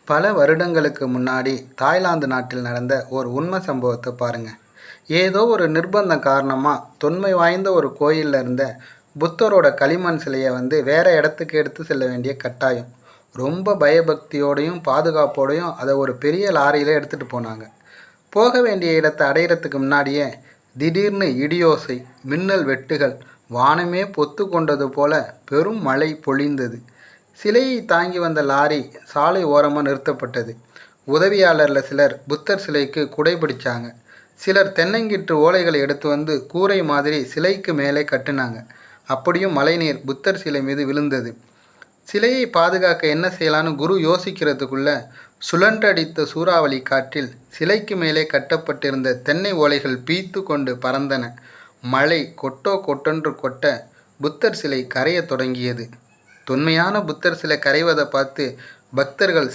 பல வருடங்களுக்கு முன்னாடி தாய்லாந்து நாட்டில் நடந்த ஒரு உண்மை சம்பவத்தை பாருங்க. ஏதோ ஒரு நிர்பந்தம் காரணமாக தொன்மை வாய்ந்த ஒரு கோயிலில் இருந்த புத்தரோட களிமண் சிலையை வேற இடத்துக்கு எடுத்து செல்ல வேண்டிய கட்டாயம். ரொம்ப பயபக்தியோடையும் பாதுகாப்போடையும் அதை ஒரு பெரிய லாரியில் எடுத்துகிட்டு போனாங்க. போக வேண்டிய இடத்தை அடையிறதுக்கு முன்னாடியே திடீர்னு இடியோசை, மின்னல் வெட்டுகள், வானமே பொத்து கொண்டது போல பெரும் மழை பொழிந்தது. சிலையை தாங்கி வந்த லாரி சாலை ஓரமாக நிறுத்தப்பட்டது. உதவியாளரில் சிலர் புத்தர் சிலைக்கு குடை பிடிச்சாங்க. சிலர் தென்னங்கிற்று ஓலைகளை எடுத்து கூரை மாதிரி சிலைக்கு மேலே கட்டினாங்க. அப்படியும் மழைநீர் புத்தர் சிலை மீது விழுந்தது. சிலையை பாதுகாக்க என்ன செய்யலான்னு குரு யோசிக்கிறதுக்குள்ள சுழன்றடித்த சூறாவளி காற்றில் சிலைக்கு மேலே கட்டப்பட்டிருந்த தென்னை ஓலைகள் பீத்து கொண்டு பறந்தன. மழை கொட்டென்று கொட்ட புத்தர் சிலை கரைய தொடங்கியது. தொன்மையான புத்தர் சிலை கரைவதை பார்த்து பக்தர்கள்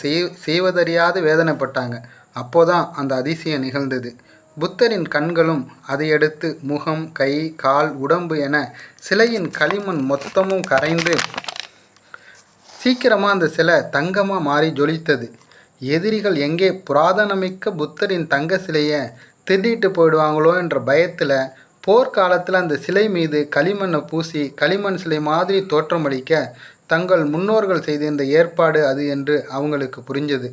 செய்வதறியாது வேதனைப்பட்டாங்க. அப்போதான் அந்த அதிசயம் நிகழ்ந்தது. புத்தரின் கண்களும் அதையடுத்து முகம், கை, கால், உடம்பு என சிலையின் களிமண் மொத்தமும் கரைந்து சீக்கிரமாக அந்த சிலை தங்கமாக மாறி ஜொலித்தது. எதிரிகள் எங்கே புராதனமிக்க புத்தரின் தங்க சிலையை திருடிட்டு போயிடுவாங்களோ என்ற பயத்தில் போர்க்காலத்தில் அந்த சிலை மீது களிமண்ணை பூசி களிமண் சிலை மாதிரி தோற்றமளிக்க தங்கள் முன்னோர்கள் செய்திருந்த ஏற்பாடு அது என்று அவங்களுக்கு புரிஞ்சது.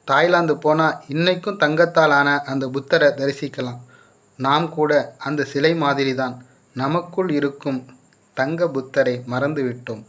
தாய்லாந்து போனால் இன்னைக்கும் தங்கத்தால் ஆன அந்த புத்தரை தரிசிக்கலாம். நாம் கூட அந்த சிலை மாதிரி தான். நமக்குள் இருக்கும் தங்க புத்தரை மறந்துவிட்டோம்.